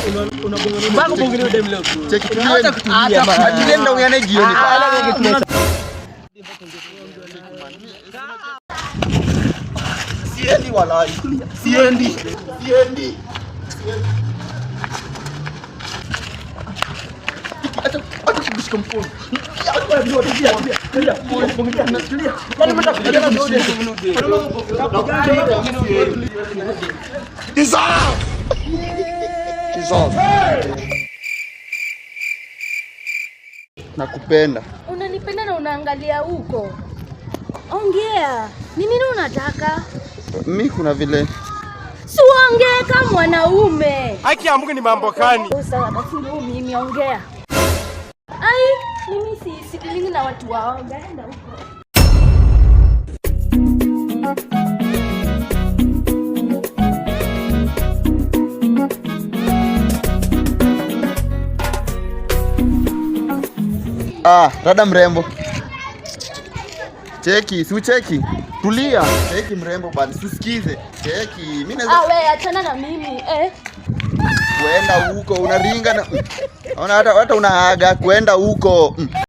Mbona bongeleo dem leo? Cheki tulienda uyane jioni. Siendi walai. Siendi. Acha kushika mkono. Nakupenda. Unanipenda na unaangalia huko. Ongea. Ni nini unataka? Mimi kuna vile. Si ongea kama mwanaume. Haki ya Mungu ni mambo gani? Sawa basi mimi ongea. Ai, mimi sisikilini na watu waoga. Enda huko. Dada mrembo. Cheki, si ucheki. Tulia. Cheki mrembo bali usikize. Cheki, mimi naweza wewe achana na mimi. Kwenda huko unaringa na. Ona hata unaaga kwenda huko.